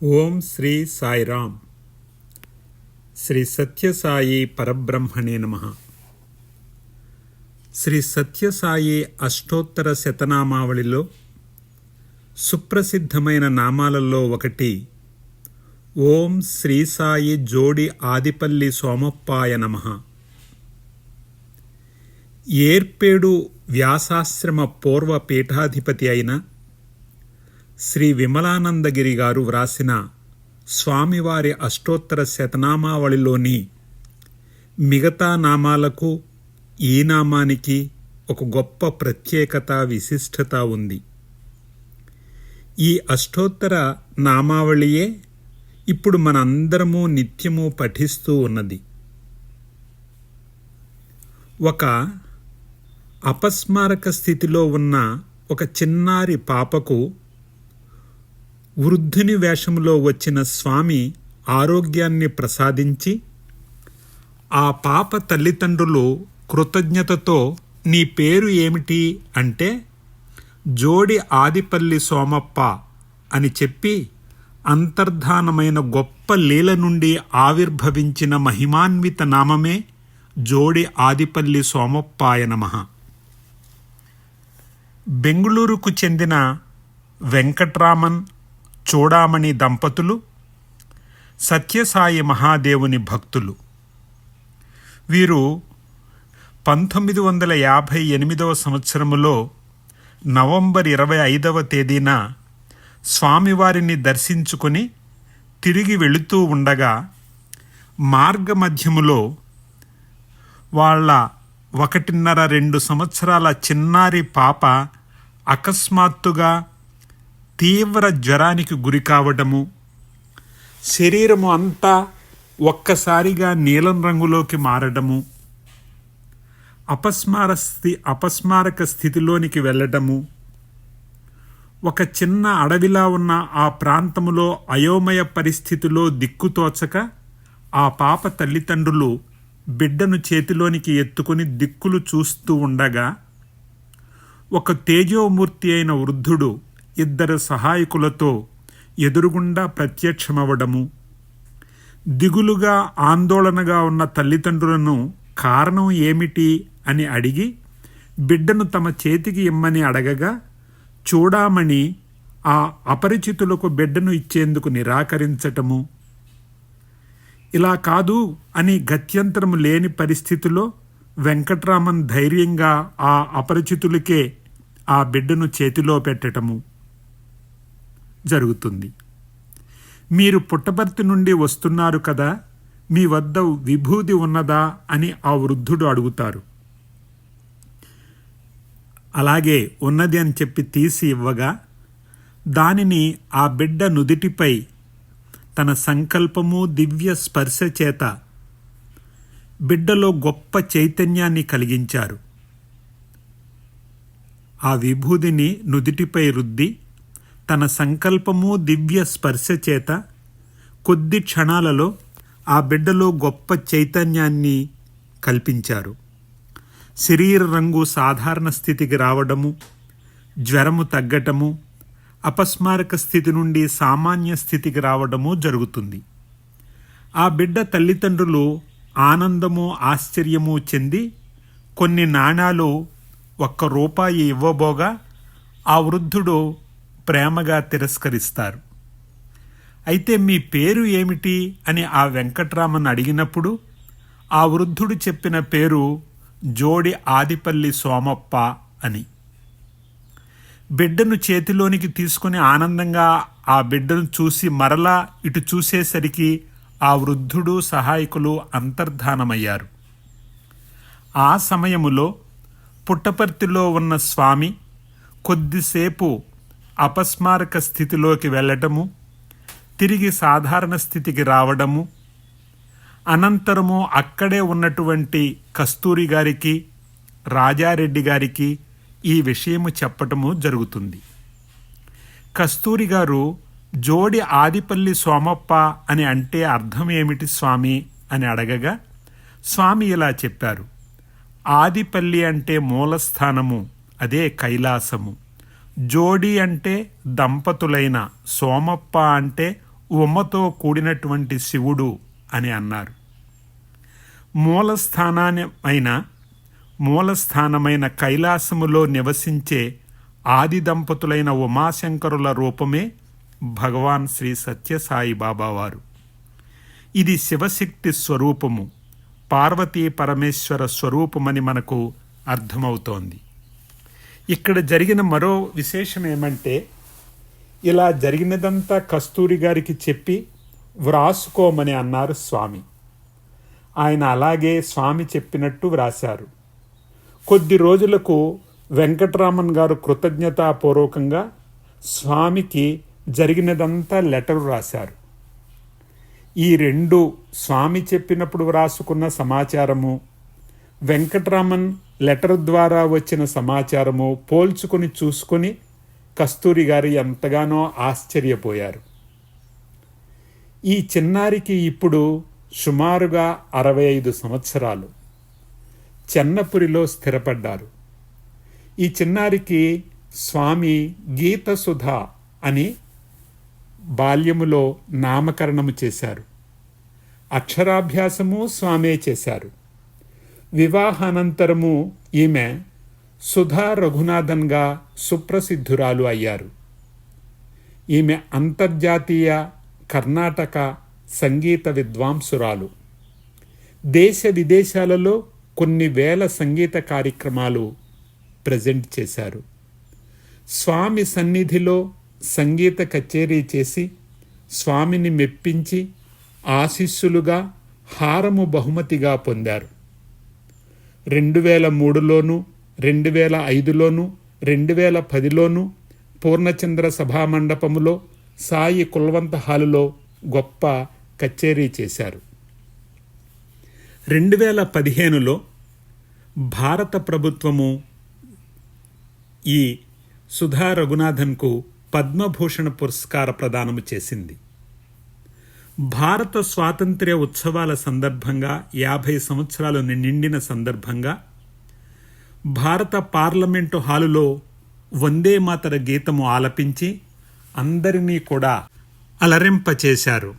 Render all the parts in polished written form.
ఓం శ్రీ సాయిరామ్. శ్రీ సత్యసాయి పరబ్రహ్మణే నమః. శ్రీ సత్యసాయి అష్టోత్తర శతనామావళిలో సుప్రసిద్ధమైన నామాలలో ఒకటి ఓం శ్రీ సాయి జోడి ఆదిపల్లి సోమప్పాయ నమః. ఏర్పేడు వ్యాసాశ్రమ పూర్వ పీఠాధిపతి అయిన శ్రీ విమలానందగిరి గారు వ్రాసిన స్వామివారి అష్టోత్తర శతనామావళిలోని మిగతా నామాలకు ఈ నామానికి ఒక గొప్ప ప్రత్యేకత, విశిష్టత ఉంది. ఈ అష్టోత్తర నామావళియే ఇప్పుడు మనందరము నిత్యము పఠిస్తూ ఉన్నది. ఒక అపస్మారక స్థితిలో ఉన్న ఒక చిన్నారి పాపకు వృద్ధుని వేషంలో వచ్చిన స్వామి ఆరోగ్యాన్ని ప్రసాదించి ఆ పాప తల్లిదండ్రులు కృతజ్ఞతతో నీ పేరు ఏమిటి అంటే జోడి ఆదిపల్లి సోమప్ప అని చెప్పి అంతర్ధానమైన గొప్ప లీల నుండి ఆవిర్భవించిన మహిమాన్విత నామమే జోడి ఆదిపల్లి సోమప్పాయ నమః. బెంగుళూరుకు చెందిన వెంకట్రామన్ చూడామణి దంపతులు సత్యసాయి మహాదేవుని భక్తులు. వీరు 1958 సంవత్సరములో నవంబర్ 25వ తేదీన స్వామివారిని దర్శించుకొని తిరిగి వెళుతూ ఉండగా మార్గమధ్యములో వాళ్ళ 1.5-2 సంవత్సరాల చిన్నారి పాప అకస్మాత్తుగా తీవ్ర జ్వరానికి గురి కావడము, శరీరము అంతా ఒక్కసారిగా నీలం రంగులోకి మారడము, అపస్మారక స్థితిలోనికి వెళ్ళడము, ఒక చిన్న అడవిలా ఉన్న ఆ ప్రాంతములో అయోమయ పరిస్థితిలో దిక్కుతోచక ఆ పాప తల్లిదండ్రులు బిడ్డను చేతిలోనికి ఎత్తుకుని దిక్కులు చూస్తూ ఉండగా ఒక తేజోమూర్తి అయిన వృద్ధుడు 2 సహాయకులతో ఎదురుగుండా ప్రత్యక్షమవడము, దిగులుగా ఆందోళనగా ఉన్న తల్లిదండ్రులను కారణం ఏమిటి అని అడిగి బిడ్డను తమ చేతికి ఇమ్మని అడగగా చూడామణి ఆ అపరిచితులకు బిడ్డను ఇచ్చేందుకు నిరాకరించటము, ఇలా కాదు అని గత్యంతరము లేని పరిస్థితిలో వెంకట్రామన్ ధైర్యంగా ఆ అపరిచితులకే ఆ బిడ్డను చేతిలో పెట్టటము జరుగుతుంది. మీరు పుట్టపర్తి నుండి వస్తున్నారు కదా, మీ వద్ద విభూది ఉన్నదా అని ఆ వృద్ధుడు అడుగుతారు. అలాగే ఉన్నది అని చెప్పి తీసి ఇవ్వగా దానిని ఆ బిడ్డ నుదిటిపై తన సంకల్పము దివ్య స్పర్శ చేత బిడ్డలో గొప్ప చైతన్యాన్ని కలిగించారు. ఆ విభూదిని నుదిటిపై రుద్ది తన సంకల్పము దివ్య స్పర్శ చేత కొద్ది క్షణాలలో ఆ బిడ్డలో గొప్ప చైతన్యాన్ని కల్పించారు. శరీర రంగు సాధారణ స్థితికి రావడము, జ్వరము తగ్గటము, అపస్మారక స్థితి నుండి సామాన్య స్థితికి రావడము జరుగుతుంది. ఆ బిడ్డ తల్లిదండ్రులు ఆనందము ఆశ్చర్యము చెంది కొన్ని నాణాలు ₹1 ఇవ్వబోగా ఆ వృద్ధుడు ప్రేమగా తిరస్కరిస్తారు. అయితే మీ పేరు ఏమిటి అని ఆ వెంకట్రామన్ అడిగినప్పుడు ఆ వృద్ధుడు చెప్పిన పేరు జోడి ఆదిపల్లి సోమప్ప అని. బిడ్డను చేతిలోనికి తీసుకుని ఆనందంగా ఆ బిడ్డను చూసి మరలా ఇటు చూసేసరికి ఆ వృద్ధుడు సహాయకులు అంతర్ధానమయ్యారు. ఆ సమయములో పుట్టపర్తిలో ఉన్న స్వామి కొద్దిసేపు అపస్మారక స్థితిలోకి వెళ్ళటము, తిరిగి సాధారణ స్థితికి రావడము, అనంతరము అక్కడే ఉన్నటువంటి కస్తూరి గారికి, రాజారెడ్డి గారికి ఈ విషయము చెప్పటము జరుగుతుంది. కస్తూరి గారు జోడి ఆదిపల్లి సోమప్ప అని అంటే అర్థం ఏమిటి స్వామి అని అడగగా స్వామి ఇలా చెప్పారు. ఆదిపల్లి అంటే మూలస్థానము, అదే కైలాసము. జోడి అంటే దంపతులైన, సోమప్ప అంటే ఉమ్మతో కూడినటువంటి శివుడు అని అన్నారు. మూలస్థానమైన కైలాసములో నివసించే ఆది దంపతులైన ఉమాశంకరుల రూపమే భగవాన్ శ్రీ సత్యసాయి బాబా వారు. ఇది శివశక్తి స్వరూపము, పార్వతీ పరమేశ్వర స్వరూపమని మనకు అర్థమవుతోంది. ఇక్కడ జరిగిన మరో విశేషం ఏమంటే, ఇలా జరిగినదంతా కస్తూరి గారికి చెప్పి వ్రాసుకోమని అన్నారు స్వామి. ఆయన అలాగే స్వామి చెప్పినట్టు వ్రాశారు. కొద్ది రోజులకు వెంకటరామన్ గారు కృతజ్ఞతాపూర్వకంగా స్వామికి జరిగినదంతా లెటరు రాశారు. ఈ రెండు, స్వామి చెప్పినప్పుడు వ్రాసుకున్న సమాచారము, వెంకటరామన్ లెటర్ ద్వారా వచ్చిన సమాచారము పోల్చుకొని చూసుకొని కస్తూరి గారు ఎంతగానో ఆశ్చర్యపోయారు. ఈ చిన్నారికి ఇప్పుడు సుమారుగా 65 సంవత్సరాలు. చెన్నపురిలో స్థిరపడ్డారు. ఈ చిన్నారికి స్వామి గీతసుధ అని బాల్యములో నామకరణము చేశారు. అక్షరాభ్యాసము స్వామే చేశారు. వివాహానంతరము ఈమె సుధా రఘునాథన్గా సుప్రసిద్ధురాలు అయ్యారు. ఈమె అంతర్జాతీయ కర్ణాటక సంగీత విద్వాంసురాలు. దేశ విదేశాలలో కొన్ని వేల సంగీత కార్యక్రమాలు ప్రజెంట్ చేశారు. స్వామి సన్నిధిలో సంగీత కచేరీ చేసి స్వామిని మెప్పించి ఆశీస్సులుగా హారము బహుమతిగా పొందారు. 2003లోను 2005లోను 2010లోను పూర్ణచంద్ర సభామండపములో సాయి కుల్వంత హాలులో గొప్ప కచేరీ చేశారు. 2015లో భారత ప్రభుత్వము ఈ సుధా రఘునాథన్కు పద్మభూషణ పురస్కార ప్రదానము చేసింది. భారత స్వాతంత్ర్య ఉత్సవాల సందర్భంగా 50 సంవత్సరాలు నిండిన సందర్భంగా భారత పార్లమెంటు హాలులో వందే మాతర గీతము ఆలపించి అందరినీ కూడా అలరింపచేశారు.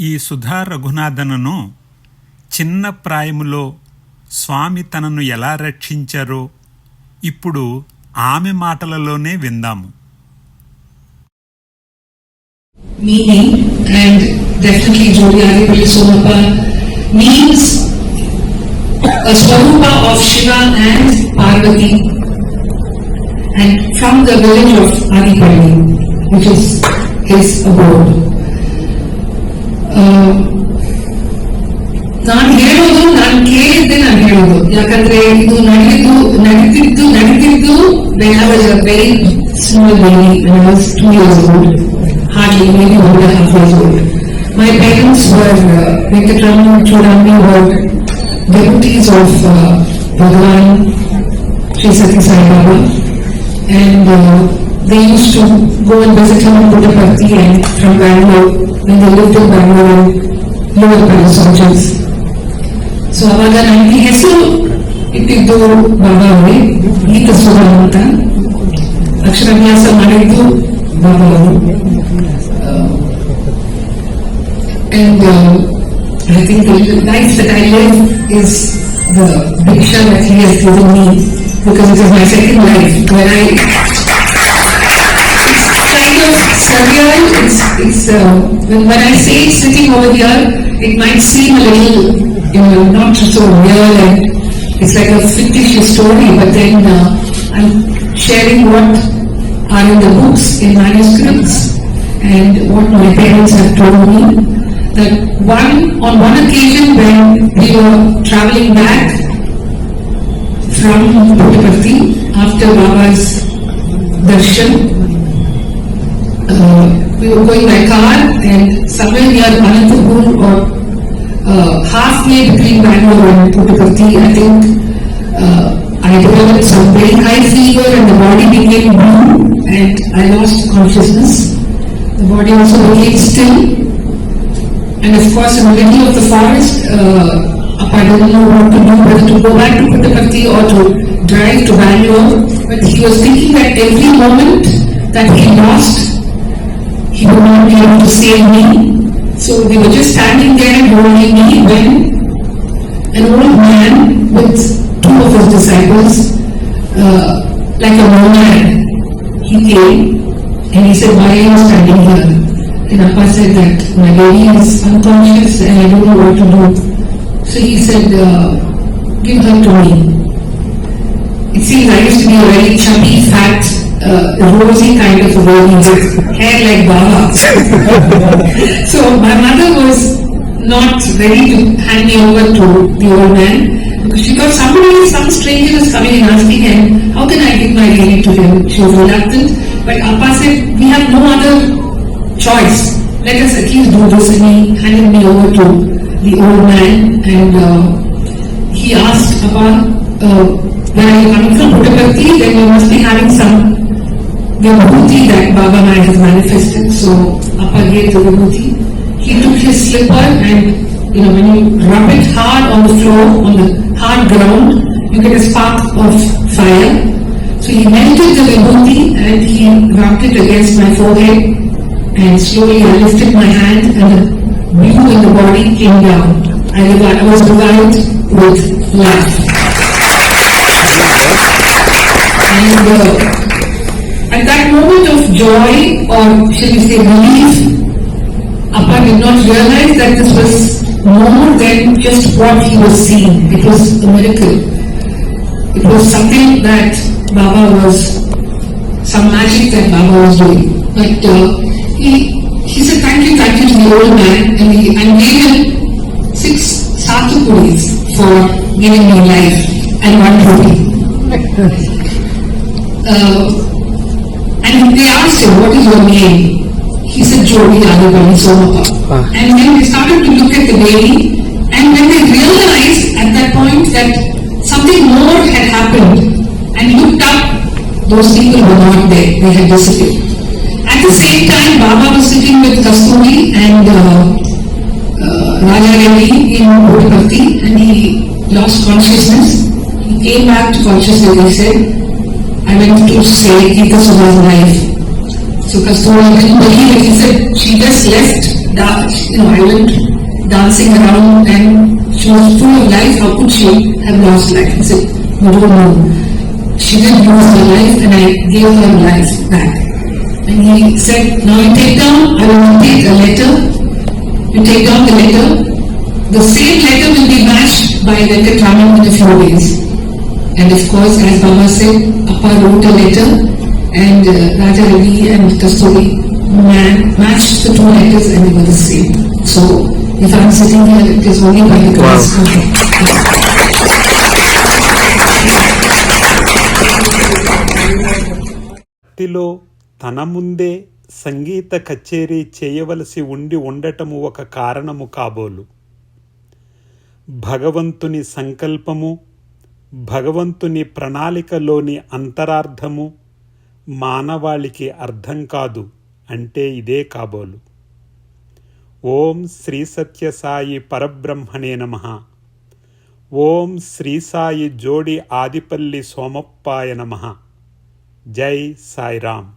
ఈ సుధా రఘునాథన్ను చిన్న ప్రాయములో స్వామి తనను ఎలా రక్షించారో ఇప్పుడు ఆమె మాటలలోనే విందాము. Meaning, and definitely Jodhpuri Pulisomappa means a Swarupa of Shiva and Parvati, and from the village of Adipalli, which is his abode. ನಾನು ಹೇಳೋದು, ನಾನು ಕೇಳಿದ್ದೆ ನಾನು ಹೇಳೋದು, ಯಾಕಂದ್ರೆ ಇದು ನಡೀತಿದ್ದು when I was a very small baby, when I was 2 years old, hardly, maybe 1.5 years old. My parents were Venkatraman and Chodamani were devotees of Bhagavan Sri Satya Sai Baba, and they used to go and visit him in Puttaparthi and from Bangalore, when they lived in Bangalore and lower Palace. So ಅವಾಗ ನನಗೆ ಹೆಸರು ಇಟ್ಟಿದ್ದು ಬಾಬಾ ಅವರೇ, ಗೀತಸುಧ ಅಂತ. ಅಕ್ಷರಾಭ್ಯಾಸ ಮಾಡಿದ್ದು ಬಾಬಾ ಅವರು. And I think the life that I live is the diksha that he has given me, because it is my second life. When I kind of surreal, it's when I say it sitting over here, it might seem a little not so real, and it's like a fictitious story, but then I'm sharing what are in the books, in manuscripts, and what my parents have told me, that on one occasion when we were traveling back from Puttaparthi after Baba's darshan, we were going by car, and somewhere near Anantapur or halfway between Bangalore and Puttaparthi, I think I developed some very high fever and the body became blue and I lost consciousness. The body also became still, and of course in the middle of the forest, I didn't know what to do, whether to go back to Puttaparthi or to drive to Bangalore. but he was thinking that every moment that he lost, he would not be able to save me. So they were just standing there holding me when an old man with two of his disciples, like a nomad, he came and he said, "Why are you standing here?" And Appa said that my baby is unconscious and I don't know what to do. So he said, "Give her to me." It seems I used to be a very chubby, fat, rosy kind of a baby with hair like Baba. So my mother was not ready to hand me over to the old man because she thought some stranger is coming and asking him, "How can I give my baby to him?" She was reluctant, but Appa said, "We have no other choice. Let us at least do this." And he handed me over to the old man and he asked Appa, "Where are you coming from? Puttaparthi? Then you must be having some vibhuti that Baba man has manifested." So Appa gave the vibhuti. He took his slipper and when you rub it hard on the floor, on the hard ground, you get a spark of fire. So he melted the vibhuti and he rubbed it against my forehead, and slowly I lifted my hand and the blue in the body came down. I was revived with life. And at that moment of joy, or shall we say relief, Appa did not realize that this was more than just what he was seeing. It was a miracle. It was something that Baba was, some magic that Baba was doing. But he said thank you to the old man, and gave him 6 Sathupuris for giving me life and 1 rupee. And they asked him, "What is your name?" He said, "Jodi Adivani Somappa." And then they started to look at the baby, and when they realized at that point that something more had happened and looked up, those people were not there, they had disappeared. At the same time, Baba was sitting with Kasturi and Raja Reddy in Puttaparthi, and he lost consciousness. He came back to consciousness. He said, "I went to say Geeta Sudha's life." So Kasturi didn't believe it. He said, "She just left island dancing around and she was full of life. How could she have lost life?" He said, "You don't know. She didn't lose her life and I gave her life back." And he said, "Now you take down, I will take a letter. You take down the letter. The same letter will be matched by Venkatraman in a few days." And of course, as Baba said, Appa wrote a letter and Raja Reddy and Kasturi matched the 2 letters and they were the same. So if I am sitting here, it is only by the grace of God. భక్తిలో తన ముందే సంగీత కచేరీ చేయవలసి ఉండటము ఒక కారణము కాబోలు. భగవంతుని సంకల్పము, భగవంతుని ప్రణాళికలోని అంతరార్థము మానవాళికి అర్థం కాదు అంటే ఇదే కాబోలు. ఓం శ్రీ సత్యసాయి పరబ్రహ్మణే నమః. ఓం శ్రీ సాయి జోడి ఆదిపల్లి సోమప్పాయ నమః. జై సాయిరామ్.